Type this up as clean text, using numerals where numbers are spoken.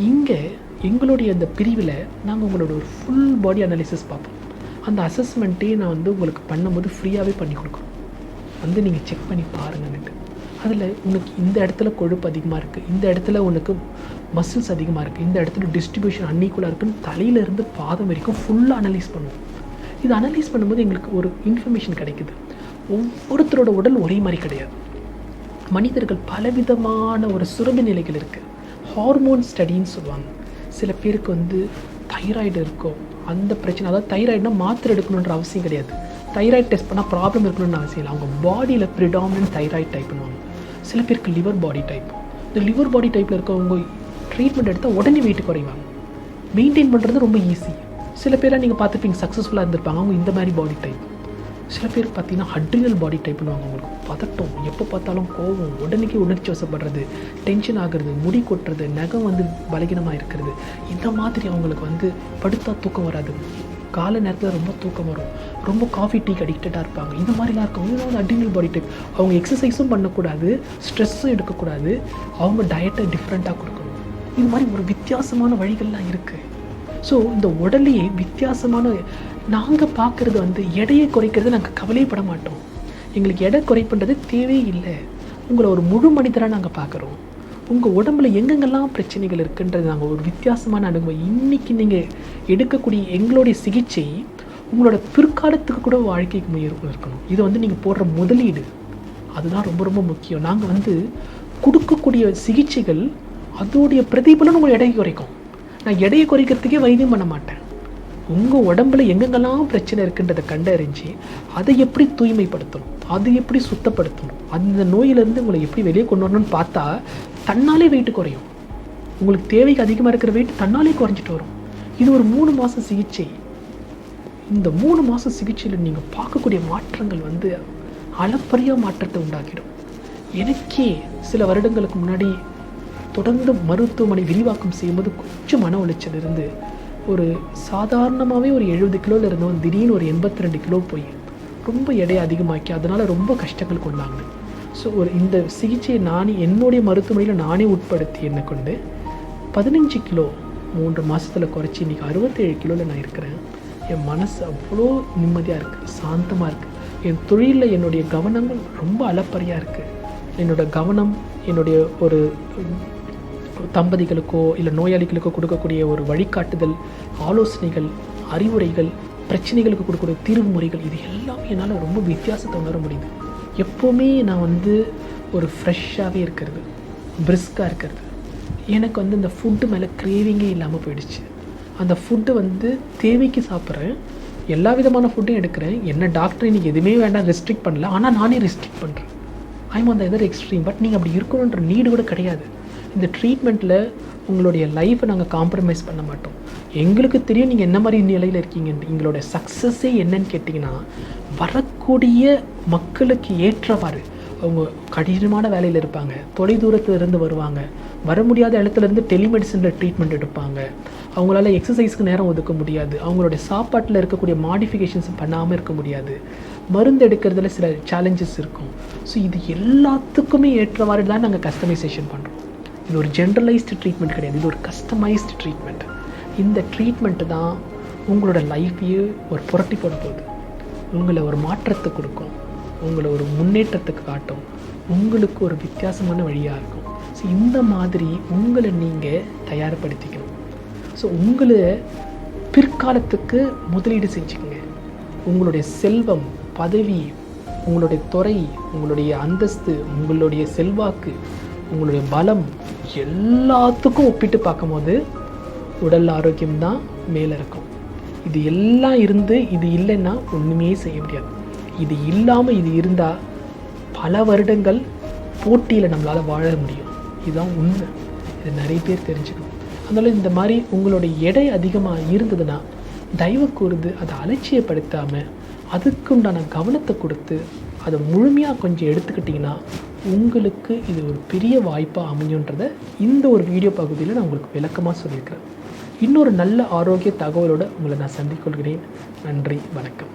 இங்கே எங்களுடைய அந்த பிரிவில் நாங்கள் உங்களோட ஒரு ஃபுல் பாடி அனாலிசிஸ் பார்ப்போம். அந்த அசஸ்மெண்ட்டே நான் வந்து உங்களுக்கு பண்ணும்போது ஃப்ரீயாகவே பண்ணி கொடுக்குறோம். வந்து நீங்கள் செக் பண்ணி பாருங்கன்னுட்டு. அதில் உனக்கு இந்த இடத்துல கொழுப்பு அதிகமாக இருக்குது, இந்த இடத்துல உனக்கு மசில்ஸ் அதிகமாக இருக்குது, இந்த இடத்துல டிஸ்ட்ரிபியூஷன் அன்ஈக்குவலாக இருக்குன்னு தலையிலேருந்து பாதம் வரைக்கும் ஃபுல்லாக அனலைஸ் பண்ணுவோம். இது அனலைஸ் பண்ணும்போது எங்களுக்கு ஒரு இன்ஃபர்மேஷன் கிடைக்குது. ஒவ்வொருத்தரோட உடல் ஒரே மாதிரி கிடையாது. மனிதர்கள் பலவிதமான ஒரு சுரபி நிலைகள் இருக்குது. ஹார்மோன் ஸ்டடின்னு சொல்லுவாங்க. சில பேருக்கு வந்து தைராய்டு இருக்கும், அந்த பிரச்சனை. அதாவது தைராய்டுனா மாத்திரை எடுக்கணுன்ற அவசியம் கிடையாது. தைராய்டு டெஸ்ட் பண்ணால் ப்ராப்ளம் இருக்கணும்னு அவசியம் இல்லை. அவங்க பாடியில் ப்ரிடாமினன்ட் தைராய்டு டைப் பண்ணுவாங்க. சில பேருக்கு லிவர் பாடி டைப். இந்த லிவர் பாடி டைப்பில் இருக்கவங்க ட்ரீட்மெண்ட் எடுத்தால் உடனே வெயிட் குறைவாங்க. மெயின்டைன் பண்ணுறது ரொம்ப ஈஸி. சில பேராக நீங்கள் பார்த்துப்பீங்க சக்ஸஸ்ஃபுல்லாக இருந்திருப்பாங்க, அவங்க இந்த மாதிரி பாடி டைப். சில பேர் பார்த்தீங்கன்னா அட்ரினல் பாடி டைப்னுவாங்க. அவங்களுக்கு பதட்டம், எப்போ பார்த்தாலும் கோவம், உடனே உணர்ச்சி வசப்படுறது, டென்ஷன் ஆகிறது, முடி கொட்டுறது, நகம் வந்து பலகீனமாக இருக்கிறது. இந்த மாதிரி அவங்களுக்கு வந்து படுத்தா தூக்கம் வராது, காலை நேரத்தில் ரொம்ப தூக்கம் வரும், ரொம்ப காஃபி டீக்கு அடிக்டடாக இருப்பாங்க. இந்த மாதிரிலாம் இருக்கவங்க இது வந்து அட்ரினல் பாடி டைப். அவங்க எக்ஸசைஸும் பண்ணக்கூடாது, ஸ்ட்ரெஸ்ஸும் எடுக்கக்கூடாது, அவங்க டயட்டை டிஃப்ரெண்ட்டாக கொடுக்கணும். இது மாதிரி ஒரு வித்தியாசமான வழிகள்லாம் இருக்குது. ஸோ இந்த உடலையே வித்தியாசமான நாங்கள் பார்க்குறது வந்து எடையை குறைக்கிறது நாங்கள் கவலைப்பட மாட்டோம். எங்களுக்கு எடை குறைப்புன்றது தேவையே இல்லை. உங்களை ஒரு முழு மனிதராக நாங்கள் பார்க்குறோம். உங்கள் உடம்புல எங்கெங்கெல்லாம் பிரச்சனைகள் இருக்குன்றது நாங்கள் ஒரு வித்தியாசமான அணுகுமுறை. இன்றைக்கி நீங்கள் எடுக்கக்கூடிய எங்களுடைய சிகிச்சை உங்களோட பிற்காலத்துக்கு கூட வாழ்க்கைக்கு முயற்சி இருக்கணும். இது வந்து நீங்கள் போடுற முதலீடு, அதுதான் ரொம்ப ரொம்ப முக்கியம். நாங்கள் வந்து கொடுக்கக்கூடிய சிகிச்சைகள் அதோடைய பிரதிபலன் உங்கள் எடையை குறைக்கும். நான் எடையை குறைக்கிறதுக்கே வைத்தியம் பண்ண மாட்டேன். உங்கள் உடம்புல எங்கெங்கெல்லாம் பிரச்சனை இருக்குன்றதை கண்டறிஞ்சு அதை எப்படி தூய்மைப்படுத்தணும், அது எப்படி சுத்தப்படுத்தணும், அந்த நோயிலேருந்து உங்களை எப்படி வெளியே கொண்டு வரணும்னு பார்த்தா தன்னாலே வெயிட்டு குறையும். உங்களுக்கு தேவைக்கு அதிகமாக இருக்கிற வெயிட் தன்னாலே குறைஞ்சிட்டு வரும். இது ஒரு 3 மாத சிகிச்சை. இந்த 3 மாத சிகிச்சையில் நீங்கள் பார்க்கக்கூடிய மாற்றங்கள் வந்து அளப்பரிய மாற்றத்தை உண்டாக்கிடும். எனக்கே சில வருடங்களுக்கு முன்னாடி தொடர்ந்து மருத்துவமனை விரிவாக்கம் செய்யும்போது கொஞ்சம் மன உளைச்சல் இருந்து ஒரு சாதாரணமாகவே ஒரு 70 கிலோவில் இருந்தவன் திடீர்னு ஒரு 82 கிலோ போய் ரொம்ப எடையை அதிகமாக்கி அதனால் ரொம்ப கஷ்டங்கள் கொண்டாங்க. ஸோ இந்த சிகிச்சையை நானே என்னுடைய மருத்துவமனையில் நானே உட்படுத்தி என்னை கொண்டு 15 கிலோ 3 மாதத்தில் குறைச்சி இன்றைக்கி 67 கிலோவில் நான் இருக்கிறேன். என் மனசு அவ்வளோ நிம்மதியாக இருக்குது, சாந்தமாக இருக்குது. என் தொழிலில் என்னுடைய கவனங்கள் ரொம்ப அளப்பரியாக இருக்குது. என்னோடய கவனம் என்னுடைய ஒரு தம்பதிகளுக்கோ இல்லை நோயாளிகளுக்கோ கொடுக்கக்கூடிய ஒரு வழிகாட்டுதல், ஆலோசனைகள், அறிவுரைகள், பிரச்சனைகளுக்கு கொடுக்கக்கூடிய தீர்வு முறைகள், இது எல்லாமே என்னால் ரொம்ப வித்தியாசத்தை உணர முடியுது. எப்போவுமே நான் வந்து ஒரு ஃப்ரெஷ்ஷாகவே இருக்கிறது, பிரிஸ்காக இருக்கிறது. எனக்கு வந்து இந்த ஃபுட்டு மேலே கிரேவிங்கே இல்லாமல் போயிடுச்சு. அந்த ஃபுட்டு வந்து தேவைக்கு சாப்பிட்றேன், எல்லா விதமான ஃபுட்டையும் எடுக்கிறேன். என்ன டாக்டர் இன்றைக்கி எதுவுமே வேண்டாம் ரெஸ்ட்ரிக்ட் பண்ணல, ஆனால் நானே ரெஸ்ட்ரிக்ட் பண்ணுறேன். I'm on the other extreme. But நீங்கள் அப்படி இருக்கணுன்ற நீடு கூட கிடையாது. இந்த ட்ரீட்மெண்ட்டில் உங்களுடைய லைஃப்பை நாங்கள் காம்ப்ரமைஸ் பண்ண மாட்டோம். எங்களுக்கு தெரியும் நீங்கள் என்ன மாதிரி நிலையில் இருக்கீங்கன்ட்டு. எங்களோட சக்ஸஸே என்னன்னு கேட்டிங்கன்னா, வரக்கூடிய மக்களுக்கு ஏற்றவாறு அவங்க கடினமான வேலையில் இருப்பாங்க, தொலை தூரத்தில் இருந்து வருவாங்க, வர முடியாத இடத்துலேருந்து டெலிமெடிசனில் ட்ரீட்மெண்ட் எடுப்பாங்க, அவங்களால எக்ஸசைஸ்க்கு நேரம் ஒதுக்க முடியாது, அவங்களுடைய சாப்பாட்டில் இருக்கக்கூடிய மாடிஃபிகேஷன்ஸ் பண்ணாமல் இருக்க முடியாது, மருந்து எடுக்கிறதுல சில சேலஞ்சஸ் இருக்கும். ஸோ இது எல்லாத்துக்குமே ஏற்றவாறு தான் நாங்கள் கஸ்டமைசேஷன் பண்ணுறோம். இது ஒரு ஜென்ரலைஸ்டு ட்ரீட்மெண்ட் கிடையாது, இது ஒரு கஸ்டமைஸ்டு ட்ரீட்மெண்ட். இந்த ட்ரீட்மெண்ட்டு தான் உங்களோட லைஃப்பையே ஒரு புரட்டி போட போகுது. உங்களை ஒரு மாற்றத்தை கொடுக்கும், உங்களை ஒரு முன்னேற்றத்துக்கு காட்டும், உங்களுக்கு ஒரு வித்தியாசமான வழியாக இருக்கும். ஸோ இந்த மாதிரி உங்களை நீங்கள் தயார்படுத்திக்கணும். ஸோ உங்களை பிற்காலத்துக்கு முதலீடு செஞ்சுக்கோங்க. உங்களுடைய செல்வம், பதவி, உங்களுடைய துறை, உங்களுடைய அந்தஸ்து, உங்களுடைய செல்வாக்கு, உங்களுடைய பலம் எல்லாத்துக்கும் ஒப்பிட்டு பார்க்கும்போது உடல் ஆரோக்கியம்தான் மேலே இருக்கும். இது எல்லாம் இருந்து இது இல்லைன்னா ஒன்றுமே செய்ய முடியாது. இது இல்லாமல் இது இருந்தால் பல வருடங்கள் போட்டியில் நம்மளால் வாழ முடியும். இதுதான் உண்மை. இது நிறைய பேர் தெரிஞ்சுக்கணும். அதனால் இந்த மாதிரி உங்களுடைய எடை அதிகமாக இருந்ததுன்னா தயவு கூர்ந்து அதை அலட்சியப்படுத்தாமல் அதுக்குண்டான கவனத்தை கொடுத்து அதை முழுமையாக கொஞ்சம் எடுத்துக்கிட்டிங்கன்னா உங்களுக்கு இது ஒரு பெரிய வாய்ப்பாக அமையுன்றதை இந்த ஒரு வீடியோ பகுதியில் நான் உங்களுக்கு விளக்கமாக சொல்லியிருக்கிறேன். இன்னொரு நல்ல ஆரோக்கிய தகவலோடு உங்களை நான் சந்திக்கொள்கிறேன். நன்றி, வணக்கம்.